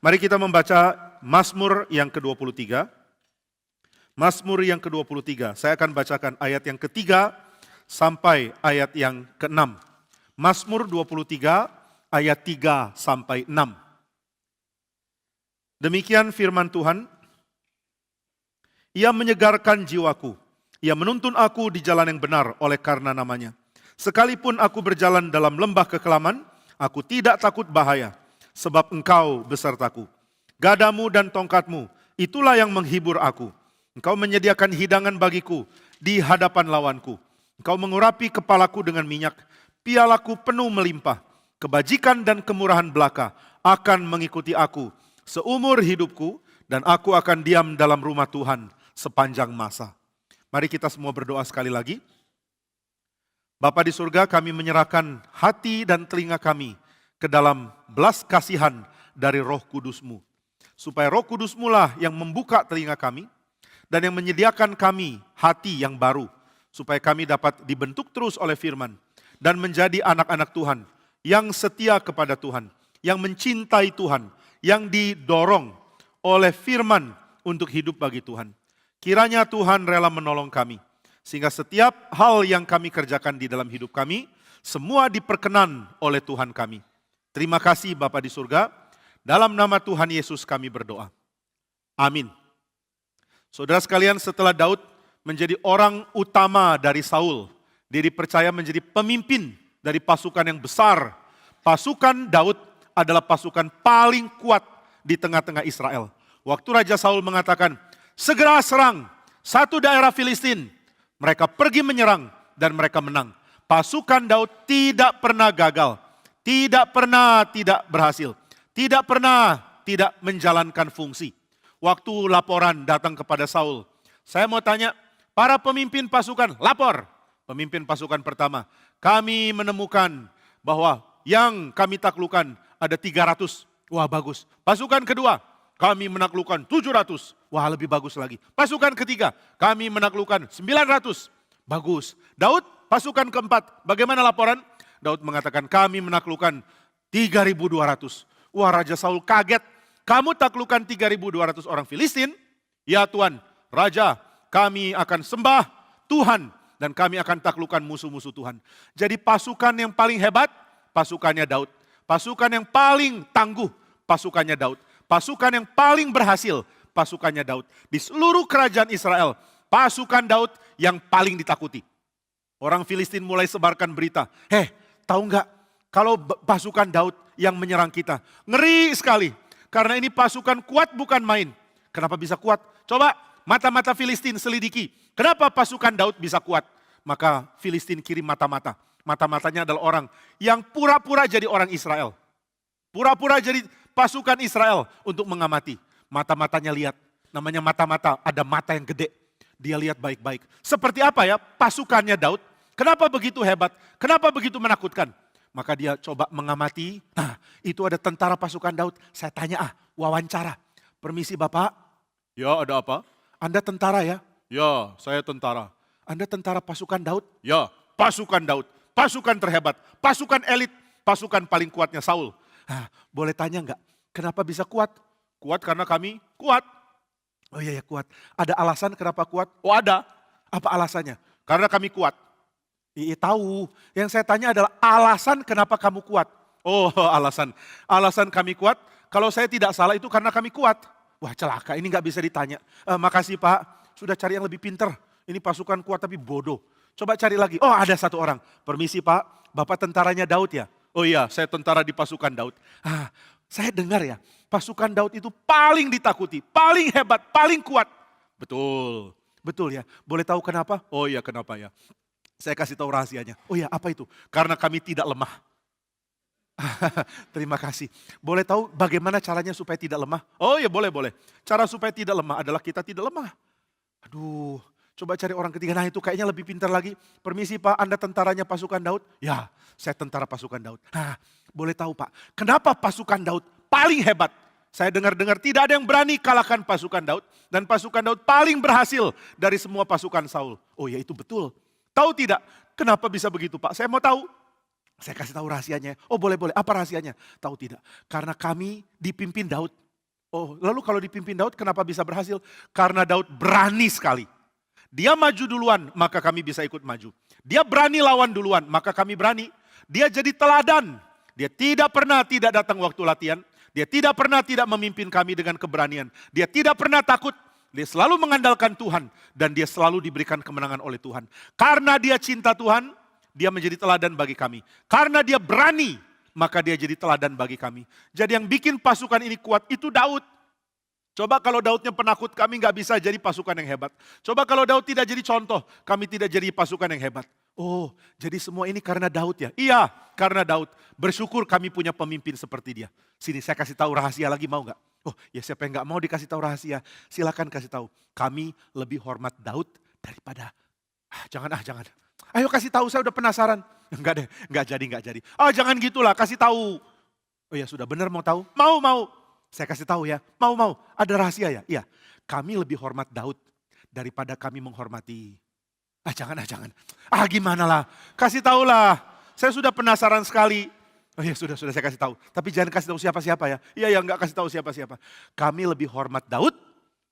Mari kita membaca Mazmur yang ke-23. Mazmur yang ke-23. Saya akan bacakan ayat yang ketiga sampai ayat yang ke-6. Mazmur 23 ayat 3 sampai 6. Demikian firman Tuhan. Ia menyegarkan jiwaku. Ia menuntun aku di jalan yang benar oleh karena namanya. Sekalipun aku berjalan dalam lembah kekelaman, aku tidak takut bahaya, sebab engkau besertaku. Gadamu dan tongkatmu, itulah yang menghibur aku. Engkau menyediakan hidangan bagiku di hadapan lawanku. Engkau mengurapi kepalaku dengan minyak, pialaku penuh melimpah. Kebajikan dan kemurahan belaka akan mengikuti aku seumur hidupku, dan aku akan diam dalam rumah Tuhan sepanjang masa. Mari kita semua berdoa sekali lagi. Bapa di surga, kami menyerahkan hati dan telinga kami ke dalam belas kasihan dari Roh Kudus-Mu. Supaya Roh Kudus-Mu lah yang membuka telinga kami dan yang menyediakan kami hati yang baru. Supaya kami dapat dibentuk terus oleh firman dan menjadi anak-anak Tuhan yang setia kepada Tuhan, yang mencintai Tuhan, yang didorong oleh firman untuk hidup bagi Tuhan. Kiranya Tuhan rela menolong kami. Sehingga setiap hal yang kami kerjakan di dalam hidup kami, semua diperkenan oleh Tuhan kami. Terima kasih Bapa di surga, dalam nama Tuhan Yesus kami berdoa. Amin. Saudara sekalian, setelah Daud menjadi orang utama dari Saul, dia dipercaya menjadi pemimpin dari pasukan yang besar. Pasukan Daud adalah pasukan paling kuat di tengah-tengah Israel. Waktu Raja Saul mengatakan, segera serang satu daerah Filistin, mereka pergi menyerang dan mereka menang. Pasukan Daud tidak pernah gagal, tidak pernah tidak berhasil, tidak pernah tidak menjalankan fungsi. Waktu laporan datang kepada Saul, saya mau tanya, para pemimpin pasukan lapor. Pemimpin pasukan pertama, kami menemukan bahwa yang kami taklukkan ada 300. Wah bagus. Pasukan kedua, kami menaklukkan 700. Wah lebih bagus lagi. Pasukan ketiga, kami menaklukkan 900. Bagus. Daud, pasukan keempat, bagaimana laporan? Daud mengatakan kami menaklukkan 3.200. Wah Raja Saul kaget. Kamu taklukkan 3.200 orang Filistin? Ya Tuhan, Raja, kami akan sembah Tuhan dan kami akan taklukkan musuh-musuh Tuhan. Jadi pasukan yang paling hebat, pasukannya Daud. Pasukan yang paling tangguh, pasukannya Daud. Pasukan yang paling berhasil, pasukannya Daud. Di seluruh kerajaan Israel, pasukan Daud yang paling ditakuti. Orang Filistin mulai sebarkan berita. Tahu nggak? Kalau pasukan Daud yang menyerang kita. Ngeri sekali. Karena ini pasukan kuat bukan main. Kenapa bisa kuat? Coba mata-mata Filistin selidiki. Kenapa pasukan Daud bisa kuat? Maka Filistin kirim mata-mata. Mata-matanya adalah orang yang pura-pura jadi orang Israel. Pura-pura jadi pasukan Israel untuk mengamati. Mata-matanya lihat, namanya mata-mata, ada mata yang gede. Dia lihat baik-baik. Seperti apa ya pasukannya Daud? Kenapa begitu hebat? Kenapa begitu menakutkan? Maka dia coba mengamati, itu ada tentara pasukan Daud. Saya tanya, wawancara. Permisi Bapak. Ya ada apa? Anda tentara ya? Ya saya tentara. Anda tentara pasukan Daud? Ya pasukan Daud. Pasukan terhebat, pasukan elit, pasukan paling kuatnya Saul. Boleh tanya enggak, kenapa bisa kuat? Kuat karena kami kuat. Oh iya ya kuat. Ada alasan kenapa kuat? Oh ada. Apa alasannya? Karena kami kuat. Iya tahu. Yang saya tanya adalah alasan kenapa kamu kuat? Oh alasan. Alasan kami kuat, kalau saya tidak salah itu karena kami kuat. Wah celaka, ini nggak bisa ditanya. Makasih Pak, sudah cari yang lebih pinter. Ini pasukan kuat tapi bodoh. Coba cari lagi. Oh ada satu orang. Permisi Pak, Bapak tentaranya Daud ya? Oh iya, saya tentara di pasukan Daud. Saya dengar ya, pasukan Daud itu paling ditakuti, paling hebat, paling kuat. Betul, betul ya. Boleh tahu kenapa? Oh iya kenapa ya? Saya kasih tahu rahasianya. Oh iya apa itu? Karena kami tidak lemah. Terima kasih. Boleh tahu bagaimana caranya supaya tidak lemah? Oh iya boleh. Cara supaya tidak lemah adalah kita tidak lemah. Aduh. Coba cari orang ketiga, nah itu kayaknya lebih pintar lagi. Permisi Pak, Anda tentaranya pasukan Daud? Ya, saya tentara pasukan Daud. Boleh tahu Pak, kenapa pasukan Daud paling hebat? Saya dengar-dengar tidak ada yang berani kalahkan pasukan Daud. Dan pasukan Daud paling berhasil dari semua pasukan Saul. Oh ya itu betul. Tahu tidak, kenapa bisa begitu Pak? Saya mau tahu. Saya kasih tahu rahasianya. Oh boleh, apa rahasianya? Tahu tidak? Karena kami dipimpin Daud. Oh, lalu kalau dipimpin Daud kenapa bisa berhasil? Karena Daud berani sekali. Dia maju duluan, maka kami bisa ikut maju. Dia berani lawan duluan, maka kami berani. Dia jadi teladan. Dia tidak pernah tidak datang waktu latihan. Dia tidak pernah tidak memimpin kami dengan keberanian. Dia tidak pernah takut. Dia selalu mengandalkan Tuhan. Dan dia selalu diberikan kemenangan oleh Tuhan. Karena dia cinta Tuhan, dia menjadi teladan bagi kami. Karena dia berani, maka dia jadi teladan bagi kami. Jadi yang bikin pasukan ini kuat itu Daud. Coba kalau Daudnya penakut, kami nggak bisa jadi pasukan yang hebat. Coba kalau Daud tidak jadi contoh, kami tidak jadi pasukan yang hebat. Oh, jadi semua ini karena Daud ya? Iya, karena Daud. Bersyukur kami punya pemimpin seperti dia. Sini saya kasih tahu rahasia lagi, mau nggak? Oh, ya siapa yang nggak mau dikasih tahu rahasia? Silakan kasih tahu. Kami lebih hormat Daud daripada, jangan. Ayo kasih tahu, saya udah penasaran. Enggak deh, enggak jadi. Oh jangan gitulah, kasih tahu. Oh ya sudah, benar mau tahu? Mau. Saya kasih tahu ya, mau. Ada rahasia ya? Iya, kami lebih hormat Daud daripada kami menghormati. Jangan. Gimana lah, kasih tahu lah. Saya sudah penasaran sekali. Oh ya sudah saya kasih tahu. Tapi jangan kasih tahu siapa-siapa ya. Iya, enggak kasih tahu siapa-siapa. Kami lebih hormat Daud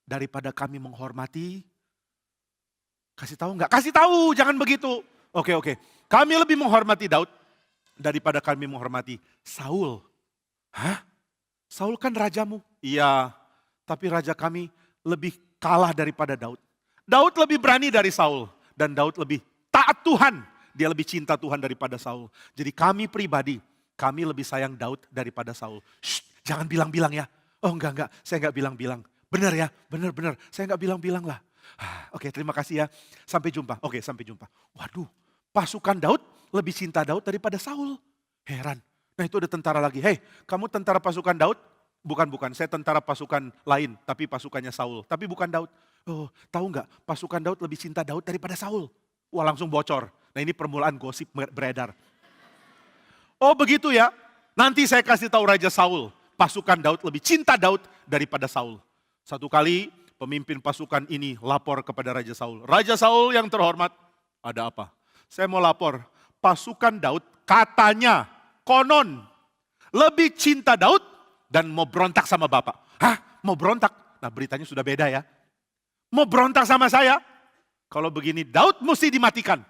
daripada kami menghormati. Kasih tahu enggak? Kasih tahu, jangan begitu. Oke. Kami lebih menghormati Daud daripada kami menghormati Saul. Hah? Saul kan rajamu. Iya, tapi raja kami lebih kalah daripada Daud. Daud lebih berani dari Saul. Dan Daud lebih taat Tuhan. Dia lebih cinta Tuhan daripada Saul. Jadi kami pribadi, kami lebih sayang Daud daripada Saul. Shh, jangan bilang-bilang ya. Oh enggak, saya enggak bilang-bilang. Benar ya, benar. Saya enggak bilang-bilang lah. Oke, terima kasih ya. Sampai jumpa. Oke, sampai jumpa. Waduh, pasukan Daud lebih cinta Daud daripada Saul. Heran. Nah itu ada tentara lagi. Hei, kamu tentara pasukan Daud? Bukan. Saya tentara pasukan lain, tapi pasukannya Saul. Tapi bukan Daud. Oh, tahu nggak? Pasukan Daud lebih cinta Daud daripada Saul. Wah, langsung bocor. Nah ini permulaan gosip beredar. Oh begitu ya. Nanti saya kasih tahu Raja Saul. Pasukan Daud lebih cinta Daud daripada Saul. Satu kali pemimpin pasukan ini lapor kepada Raja Saul. Raja Saul yang terhormat, ada apa? Saya mau lapor. Pasukan Daud katanya konon lebih cinta Daud dan mau berontak sama Bapak. Hah? Mau berontak? Nah beritanya sudah beda ya. Mau berontak sama saya? Kalau begini Daud mesti dimatikan.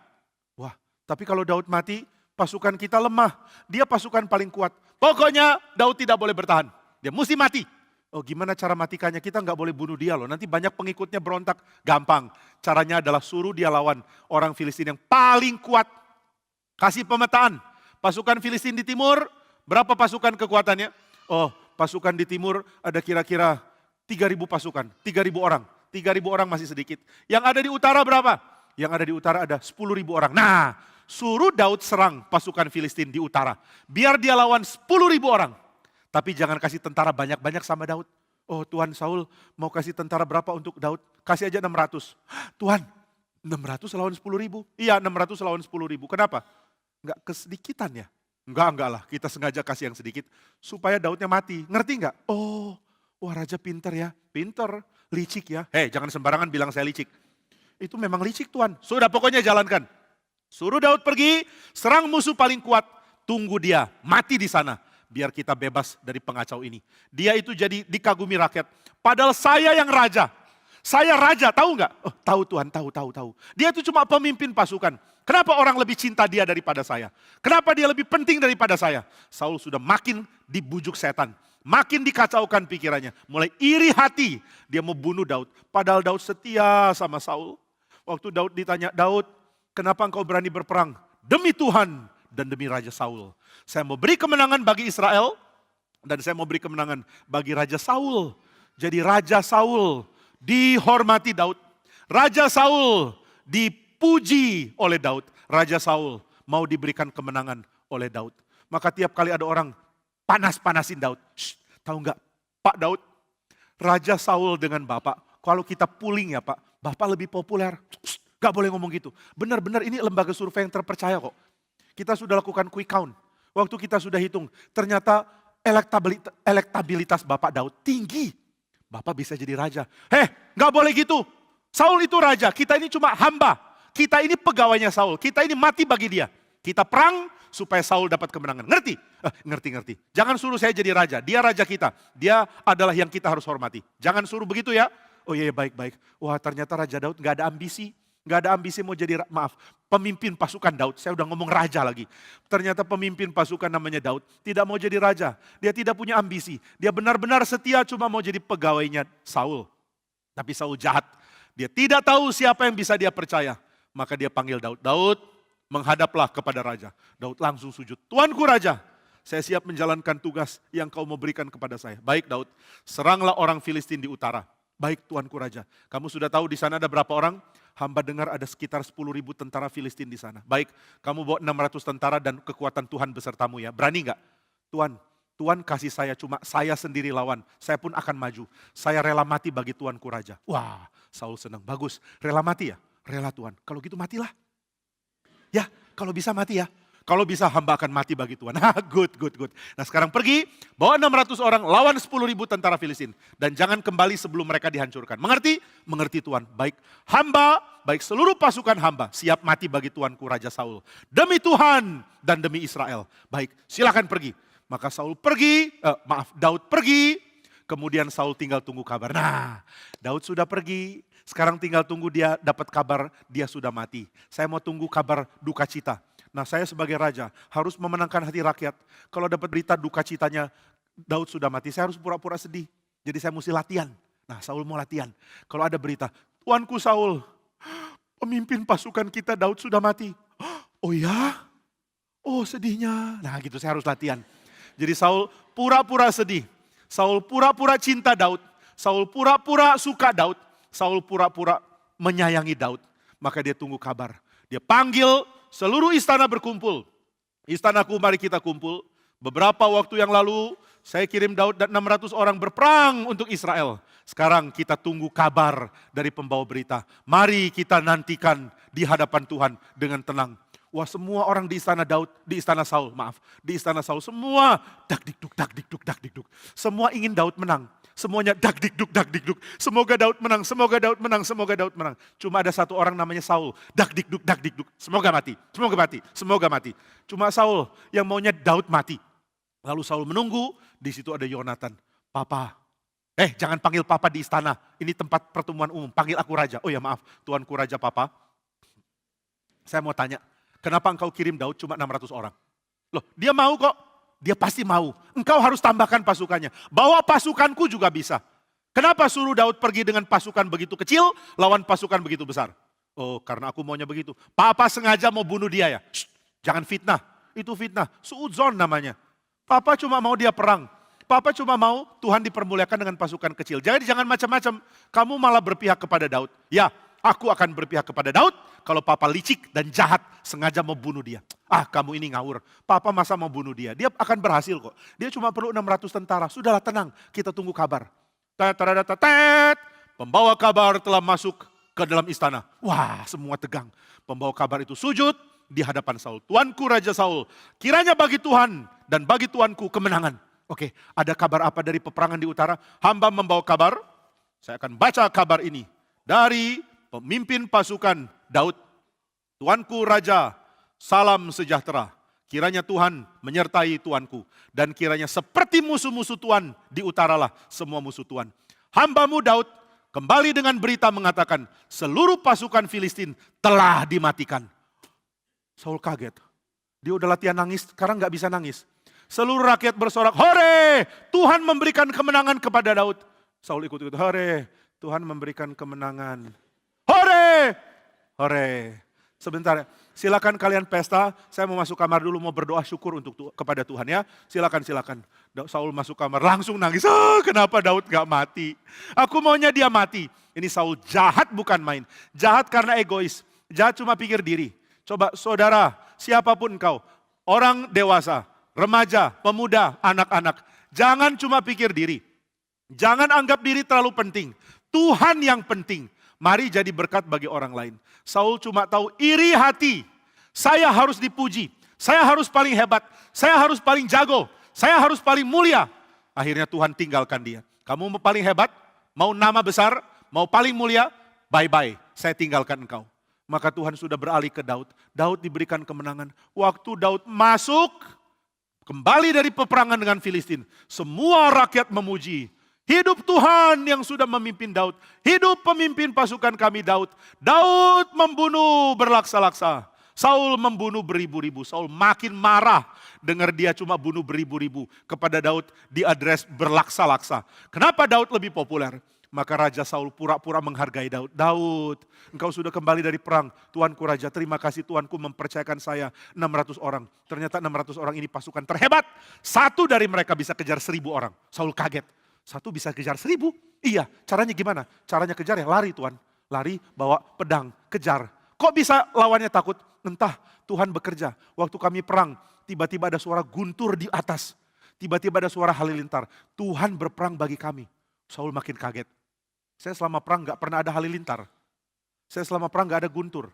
Wah, tapi kalau Daud mati, pasukan kita lemah. Dia pasukan paling kuat. Pokoknya Daud tidak boleh bertahan. Dia mesti mati. Oh gimana cara matikannya? Kita nggak boleh bunuh dia loh. Nanti banyak pengikutnya berontak. Gampang. Caranya adalah suruh dia lawan orang Filistin yang paling kuat. Kasih pemetaan. Pasukan Filistin di timur, berapa pasukan kekuatannya? Oh, pasukan di timur ada kira-kira 3.000 pasukan, 3.000 orang. 3.000 orang masih sedikit. Yang ada di utara berapa? Yang ada di utara ada 10.000 orang. Nah, suruh Daud serang pasukan Filistin di utara. Biar dia lawan 10.000 orang. Tapi jangan kasih tentara banyak-banyak sama Daud. Oh Tuhan, Saul mau kasih tentara berapa untuk Daud? Kasih aja 600. Tuhan, 600 lawan 10.000? Iya, 600 lawan 10.000. Kenapa? Enggak kesedikitan ya? Enggak lah, kita sengaja kasih yang sedikit supaya Daudnya mati. Ngerti enggak? Oh, wah raja pinter ya. Pinter, licik ya. Hei, jangan sembarangan bilang saya licik. Itu memang licik Tuhan. Sudah pokoknya jalankan. Suruh Daud pergi, serang musuh paling kuat. Tunggu dia, mati di sana. Biar kita bebas dari pengacau ini. Dia itu jadi dikagumi rakyat. Padahal saya yang raja. Saya raja, tahu enggak? Oh, tahu Tuhan, tahu. Dia itu cuma pemimpin pasukan. Kenapa orang lebih cinta dia daripada saya? Kenapa dia lebih penting daripada saya? Saul sudah makin dibujuk setan. Makin dikacaukan pikirannya. Mulai iri hati, dia mau bunuh Daud. Padahal Daud setia sama Saul. Waktu Daud ditanya, Daud, kenapa engkau berani berperang? Demi Tuhan dan demi Raja Saul. Saya mau beri kemenangan bagi Israel. Dan saya mau beri kemenangan bagi Raja Saul. Jadi Raja Saul dihormati Daud. Raja Saul dipuji oleh Daud. Raja Saul mau diberikan kemenangan oleh Daud. Maka tiap kali ada orang panas-panasin Daud. Tahu enggak, Pak Daud, Raja Saul dengan Bapak, kalau kita pooling ya Pak, Bapak lebih populer. Gak boleh ngomong gitu. Benar-benar ini lembaga survei yang terpercaya kok. Kita sudah lakukan quick count. Waktu kita sudah hitung, ternyata elektabilitas Bapak Daud tinggi. Bapak bisa jadi raja. Gak boleh gitu. Saul itu raja, kita ini cuma hamba. Kita ini pegawainya Saul, kita ini mati bagi dia. Kita perang supaya Saul dapat kemenangan. Ngerti? Ngerti. Jangan suruh saya jadi raja. Dia raja kita. Dia adalah yang kita harus hormati. Jangan suruh begitu ya. Oh iya, baik. Wah, ternyata Raja Daud gak ada ambisi. Gak ada ambisi mau jadi, pemimpin pasukan Daud. Saya udah ngomong raja lagi. Ternyata pemimpin pasukan namanya Daud. Tidak mau jadi raja. Dia tidak punya ambisi. Dia benar-benar setia cuma mau jadi pegawainya Saul. Tapi Saul jahat. Dia tidak tahu siapa yang bisa dia percaya. Maka dia panggil Daud. Daud, menghadaplah kepada raja. Daud langsung sujud. Tuanku raja, saya siap menjalankan tugas yang kau mau berikan kepada saya. Baik Daud, seranglah orang Filistin di utara. Baik tuanku raja. Kamu sudah tahu di sana ada berapa orang? Hamba dengar ada sekitar 10.000 tentara Filistin di sana. Baik, kamu bawa 600 tentara dan kekuatan Tuhan besertamu ya. Berani nggak? Tuhan kasih saya cuma saya sendiri lawan. Saya pun akan maju. Saya rela mati bagi tuanku raja. Wah, Saul senang. Bagus, rela mati ya? Rela Tuhan. Kalau gitu matilah. Ya, kalau bisa mati ya. Kalau bisa hamba akan mati bagi Tuhan. Good. Nah sekarang pergi, bawa 600 orang, lawan 10.000 tentara Filistin. Dan jangan kembali sebelum mereka dihancurkan. Mengerti? Mengerti Tuhan. Baik hamba, baik seluruh pasukan hamba, siap mati bagi Tuanku Raja Saul. Demi Tuhan dan demi Israel. Baik, silakan pergi. Maka Daud pergi. Kemudian Saul tinggal tunggu kabar. Nah, Daud sudah pergi. Sekarang tinggal tunggu dia dapat kabar dia sudah mati. Saya mau tunggu kabar duka cita. Nah saya sebagai raja harus memenangkan hati rakyat. Kalau dapat berita duka citanya Daud sudah mati, saya harus pura-pura sedih. Jadi saya mesti latihan. Nah Saul mau latihan. Kalau ada berita, Tuanku Saul, pemimpin pasukan kita Daud sudah mati. Oh ya? Oh sedihnya. Nah gitu saya harus latihan. Jadi Saul pura-pura sedih. Saul pura-pura cinta Daud. Saul pura-pura suka Daud. Saul pura-pura menyayangi Daud. Maka dia tunggu kabar. Dia panggil seluruh istana berkumpul. Istanaku mari kita kumpul. Beberapa waktu yang lalu saya kirim Daud dan 600 orang berperang untuk Israel. Sekarang kita tunggu kabar dari pembawa berita. Mari kita nantikan di hadapan Tuhan dengan tenang. Wah semua orang di istana di istana Saul semua dak dikduk. Semua ingin Daud menang. Semuanya dak dikduk. Semoga Daud menang. Cuma ada satu orang namanya Saul. Dak dikduk. Semoga mati. Cuma Saul yang maunya Daud mati. Lalu Saul menunggu, di situ ada Yonatan. Papa, jangan panggil papa di istana. Ini tempat pertemuan umum, panggil aku raja. Oh ya maaf, tuanku raja papa. Saya mau tanya, kenapa engkau kirim Daud cuma 600 orang? Loh, dia mau kok. Dia pasti mau. Engkau harus tambahkan pasukannya. Bawa pasukanku juga bisa. Kenapa suruh Daud pergi dengan pasukan begitu kecil, lawan pasukan begitu besar? Oh, karena aku maunya begitu. Papa sengaja mau bunuh dia ya. Shh, jangan fitnah. Itu fitnah. Suudzon namanya. Papa cuma mau dia perang. Papa cuma mau Tuhan dipermuliakan dengan pasukan kecil. Jadi jangan macam-macam. Kamu malah berpihak kepada Daud. Ya, aku akan berpihak kepada Daud kalau papa licik dan jahat sengaja mau bunuh dia. Kamu ini ngawur. Papa masa mau bunuh dia? Dia akan berhasil kok. Dia cuma perlu 600 tentara. Sudahlah tenang, kita tunggu kabar. Pembawa kabar telah masuk ke dalam istana. Wah, semua tegang. Pembawa kabar itu sujud di hadapan Saul. Tuanku Raja Saul, kiranya bagi Tuhan dan bagi tuanku kemenangan. Oke, ada kabar apa dari peperangan di utara? Hamba membawa kabar. Saya akan baca kabar ini dari pemimpin pasukan Daud. Tuanku Raja, salam sejahtera. Kiranya Tuhan menyertai tuanku. Dan kiranya seperti musuh-musuh Tuhan di utaralah semua musuh Tuhan. Hambamu Daud kembali dengan berita mengatakan seluruh pasukan Filistin telah dimatikan. Saul kaget. Dia udah latihan nangis, sekarang gak bisa nangis. Seluruh rakyat bersorak, hore! Tuhan memberikan kemenangan kepada Daud. Saul ikut-ikut, hore! Tuhan memberikan kemenangan. Hore! Hore! Sebentar, silakan kalian pesta. Saya mau masuk kamar dulu, mau berdoa syukur kepada Tuhan ya. Silakan. Saul masuk kamar, langsung nangis. Kenapa Daud gak mati? Aku maunya dia mati. Ini Saul jahat bukan main. Jahat karena egois. Jahat cuma pikir diri. Coba saudara, siapapun engkau, orang dewasa, remaja, pemuda, anak-anak. Jangan cuma pikir diri. Jangan anggap diri terlalu penting. Tuhan yang penting. Mari jadi berkat bagi orang lain. Saul cuma tahu iri hati. Saya harus dipuji. Saya harus paling hebat. Saya harus paling jago. Saya harus paling mulia. Akhirnya Tuhan tinggalkan dia. Kamu mau paling hebat? Mau nama besar? Mau paling mulia? Bye-bye. Saya tinggalkan engkau. Maka Tuhan sudah beralih ke Daud. Daud diberikan kemenangan. Waktu Daud masuk, kembali dari peperangan dengan Filistin. Semua rakyat memuji. Hidup Tuhan yang sudah memimpin Daud. Hidup pemimpin pasukan kami Daud. Daud membunuh berlaksa-laksa. Saul membunuh beribu-ribu. Saul makin marah dengar dia cuma bunuh beribu-ribu. Kepada Daud diadres berlaksa-laksa. Kenapa Daud lebih populer? Maka Raja Saul pura-pura menghargai Daud. Daud, engkau sudah kembali dari perang. Tuanku Raja, terima kasih Tuanku mempercayakan saya 600 orang. Ternyata 600 orang ini pasukan terhebat. Satu dari mereka bisa kejar 1000 orang. Saul kaget. Satu bisa kejar 1000? Iya, caranya gimana? Caranya kejar ya lari Tuan. Lari, bawa pedang, kejar. Kok bisa lawannya takut? Entah, Tuhan bekerja. Waktu kami perang, tiba-tiba ada suara guntur di atas. Tiba-tiba ada suara halilintar. Tuhan berperang bagi kami. Saul makin kaget. Saya selama perang gak pernah ada halilintar. Saya selama perang gak ada guntur.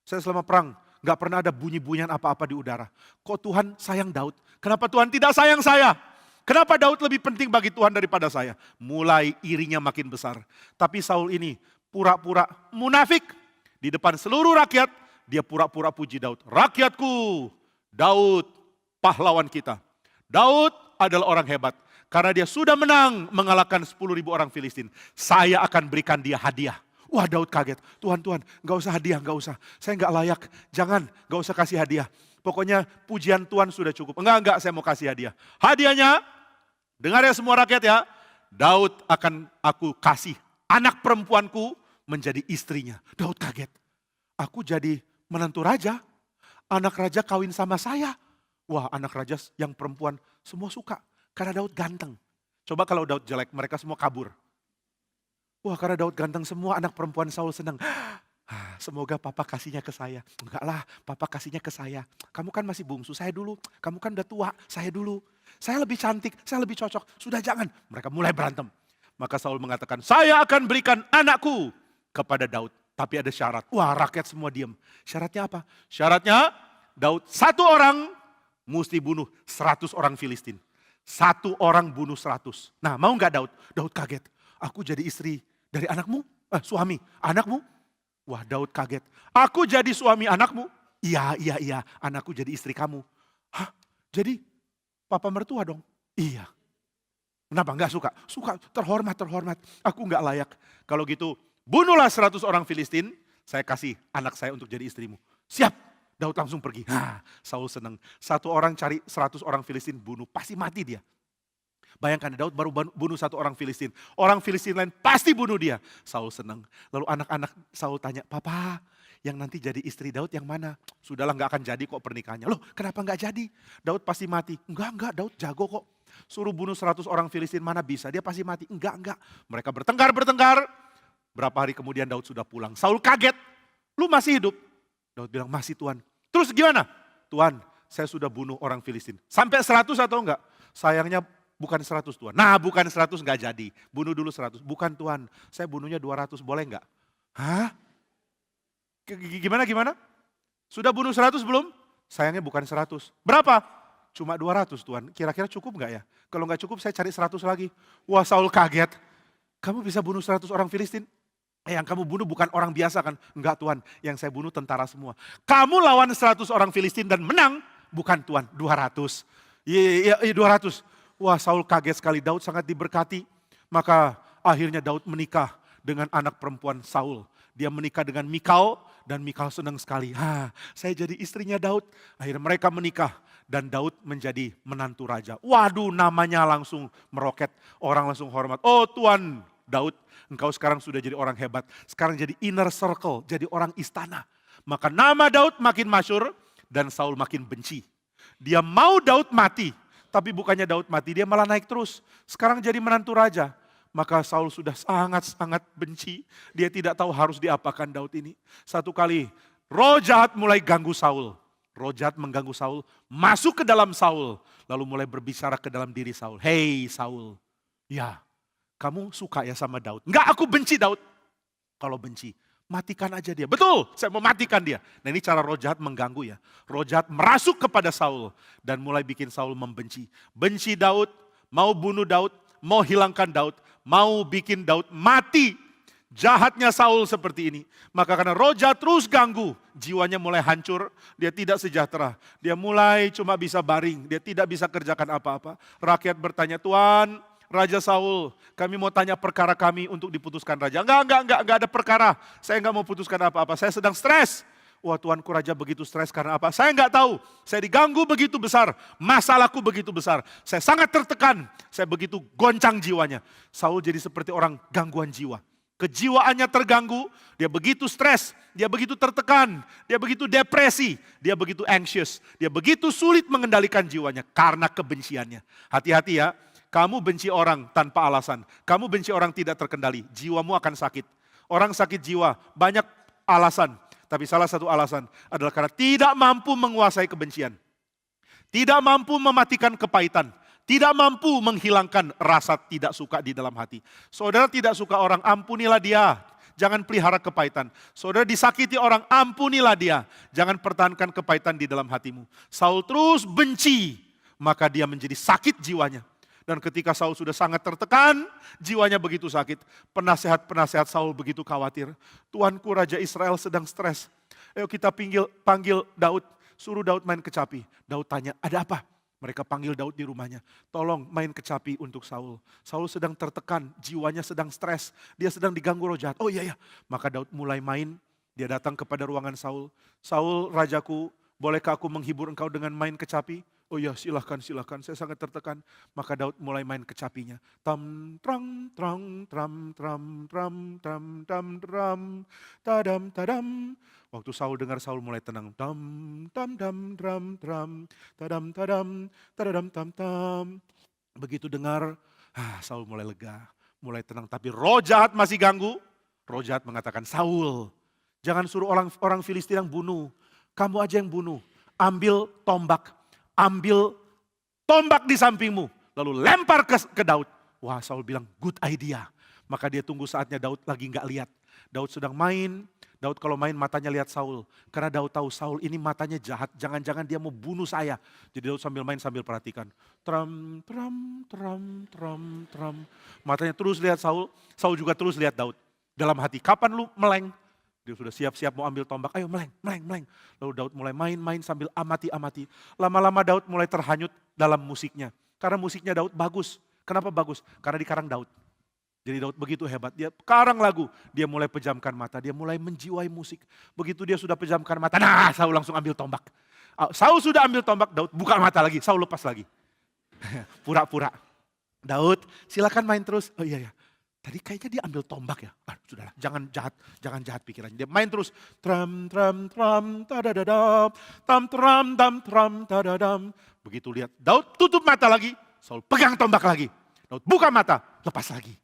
Saya selama perang gak pernah ada bunyi-bunyian apa-apa di udara. Kok Tuhan sayang Daud? Kenapa Tuhan tidak sayang saya? Kenapa Daud lebih penting bagi Tuhan daripada saya? Mulai irinya makin besar. Tapi Saul ini pura-pura munafik. Di depan seluruh rakyat, dia pura-pura puji Daud. Rakyatku, Daud pahlawan kita. Daud adalah orang hebat. Karena dia sudah menang mengalahkan 10.000 orang Filistin. Saya akan berikan dia hadiah. Wah Daud kaget. Tuhan, gak usah hadiah, gak usah. Saya gak layak. Jangan, gak usah kasih hadiah. Pokoknya pujian Tuhan sudah cukup. Enggak, saya mau kasih hadiah. Hadiahnya, dengar ya semua rakyat ya. Daud akan aku kasih anak perempuanku menjadi istrinya. Daud kaget. Aku jadi menantu raja. Anak raja kawin sama saya. Wah anak raja yang perempuan semua suka. Karena Daud ganteng. Coba kalau Daud jelek, mereka semua kabur. Wah karena Daud ganteng, semua anak perempuan Saul senang. Semoga papa kasihnya ke saya. Enggak lah, papa kasihnya ke saya. Kamu kan masih bungsu, saya dulu. Kamu kan udah tua, saya dulu. Saya lebih cantik, saya lebih cocok. Sudah jangan. Mereka mulai berantem. Maka Saul mengatakan, saya akan berikan anakku kepada Daud. Tapi ada syarat. Wah rakyat semua diam. Syaratnya apa? Syaratnya Daud satu orang mesti bunuh 100 orang Filistin. Satu orang bunuh 100. Nah mau gak Daud? Daud kaget. Aku jadi istri dari anakmu? Suami anakmu? Wah Daud kaget. Aku jadi suami anakmu? Iya. Anakku jadi istri kamu. Hah? Jadi papa mertua dong? Iya. Kenapa? Gak suka? Suka, terhormat. Aku gak layak. Kalau gitu bunuhlah 100 orang Filistin. Saya kasih anak saya untuk jadi istrimu. Siap. Daud langsung pergi. Saul senang. Satu orang cari 100 orang Filistin bunuh. Pasti mati dia. Bayangkan Daud baru bunuh 1 orang Filistin. Orang Filistin lain pasti bunuh dia. Saul senang. Lalu anak-anak Saul tanya, Papa yang nanti jadi istri Daud yang mana? Sudahlah gak akan jadi kok pernikahannya. Loh kenapa gak jadi? Daud pasti mati. Enggak Daud jago kok. Suruh bunuh 100 orang Filistin mana bisa? Dia pasti mati. Enggak. Mereka bertengkar. Berapa hari kemudian Daud sudah pulang. Saul kaget. Lu masih hidup? Daud bilang masih Tuhan. Terus gimana? Tuhan, saya sudah bunuh orang Filistin. Sampai 100 atau enggak? Sayangnya bukan 100 Tuhan. Nah bukan 100 enggak jadi. Bunuh dulu 100. Bukan Tuhan, saya bunuhnya 200 boleh enggak? Hah? Gimana? Sudah bunuh 100 belum? Sayangnya bukan 100. Berapa? Cuma 200 Tuhan. Kira-kira cukup enggak ya? Kalau enggak cukup saya cari 100 lagi. Wah Saul kaget. Kamu bisa bunuh 100 orang Filistin? Yang kamu bunuh bukan orang biasa kan? Enggak Tuhan, yang saya bunuh tentara semua. Kamu lawan 100 orang Filistin dan menang? Bukan Tuhan, 200. Iya 200. Wah Saul kaget sekali, Daud sangat diberkati. Maka akhirnya Daud menikah dengan anak perempuan Saul. Dia menikah dengan Mikal dan Mikal senang sekali. Saya jadi istrinya Daud. Akhirnya mereka menikah dan Daud menjadi menantu raja. Waduh namanya langsung meroket, orang langsung hormat. Oh Tuan Daud, engkau sekarang sudah jadi orang hebat. Sekarang jadi inner circle, jadi orang istana. Maka nama Daud makin masyhur dan Saul makin benci. Dia mau Daud mati, tapi bukannya Daud mati, dia malah naik terus. Sekarang jadi menantu raja. Maka Saul sudah sangat-sangat benci. Dia tidak tahu harus diapakan Daud ini. Satu kali roh jahat mulai ganggu Saul. Roh jahat mengganggu Saul, masuk ke dalam Saul. Lalu mulai berbicara ke dalam diri Saul. Hei Saul, ya kamu suka ya sama Daud? Enggak, aku benci Daud. Kalau benci, matikan aja dia. Betul, saya mau matikan dia. Nah ini cara roh jahat mengganggu ya. Roh jahat merasuk kepada Saul dan mulai bikin Saul membenci. Benci Daud, mau bunuh Daud, mau hilangkan Daud, mau bikin Daud mati. Jahatnya Saul seperti ini. Maka karena roh jahat terus ganggu, jiwanya mulai hancur, dia tidak sejahtera. Dia mulai cuma bisa baring, dia tidak bisa kerjakan apa-apa. Rakyat bertanya, Tuan, Raja Saul, kami mau tanya perkara kami untuk diputuskan raja. Enggak ada perkara. Saya enggak mau putuskan apa-apa, saya sedang stres. Wah, tuanku raja begitu stres karena apa? Saya enggak tahu. Saya diganggu begitu besar, masalahku begitu besar. Saya sangat tertekan, saya begitu goncang jiwanya. Saul jadi seperti orang gangguan jiwa. Kejiwaannya terganggu, dia begitu stres, dia begitu tertekan, dia begitu depresi, dia begitu anxious, dia begitu sulit mengendalikan jiwanya karena kebenciannya. Hati-hati ya, kamu benci orang tanpa alasan, kamu benci orang tidak terkendali, jiwamu akan sakit. Orang sakit jiwa banyak alasan, tapi salah satu alasan adalah karena tidak mampu menguasai kebencian. Tidak mampu mematikan kepahitan. Tidak mampu menghilangkan rasa tidak suka di dalam hati. Saudara tidak suka orang, ampunilah dia. Jangan pelihara kepahitan. Saudara disakiti orang, ampunilah dia. Jangan pertahankan kepahitan di dalam hatimu. Saul terus benci, maka dia menjadi sakit jiwanya. Dan ketika Saul sudah sangat tertekan, jiwanya begitu sakit. Penasehat-penasehat Saul begitu khawatir. Tuanku Raja Israel sedang stres. Ayo kita panggil Daud, suruh Daud main kecapi. Daud tanya, ada apa? Mereka panggil Daud di rumahnya, tolong main kecapi untuk Saul. Saul sedang tertekan, jiwanya sedang stres, dia sedang diganggu roh jahat. Oh iya, maka Daud mulai main, dia datang kepada ruangan Saul. Saul, rajaku, bolehkah aku menghibur engkau dengan main kecapi? Oh iya, silahkan, saya sangat tertekan. Maka Daud mulai main kecapinya. Tam, trang, trang, tram, tram, tram, tram, tram, tram, tadam, tadam. Waktu Saul dengar, Saul mulai tenang. Tam, tam, dam, dram, tram, tadam, tadam, tadam, tam, tam. Begitu dengar, Saul mulai lega, mulai tenang. Tapi roh jahat masih ganggu. Roh jahat mengatakan, Saul, jangan suruh orang Filistin yang bunuh. Kamu aja yang bunuh. Ambil tombak di sampingmu. Lalu lempar ke Daud. Wah, Saul bilang, good idea. Maka dia tunggu saatnya Daud lagi gak lihat. Daud sedang main. Daud kalau main matanya lihat Saul. Karena Daud tahu Saul ini matanya jahat. Jangan-jangan dia mau bunuh saya. Jadi Daud sambil main sambil perhatikan. Tram, tram, tram, tram, tram. Matanya terus lihat Saul. Saul juga terus lihat Daud. Dalam hati, kapan lu meleng? Dia sudah siap-siap mau ambil tombak. Ayo meleng. Lalu Daud mulai main sambil amati. Lama-lama Daud mulai terhanyut dalam musiknya. Karena musiknya Daud bagus. Kenapa bagus? Karena dikarang Daud. Jadi Daud begitu hebat, dia karang lagu, dia mulai pejamkan mata, dia mulai menjiwai musik. Begitu dia sudah pejamkan mata, nah Saul langsung ambil tombak. Saul sudah ambil tombak, Daud buka mata lagi, Saul lepas lagi. Pura-pura. Daud silakan main terus, oh iya. Tadi kayaknya dia ambil tombak ya, sudahlah jangan jahat pikirannya. Dia main terus, tram, tadadadam, tram, tadadam. Begitu lihat, Daud tutup mata lagi, Saul pegang tombak lagi. Daud buka mata, lepas lagi.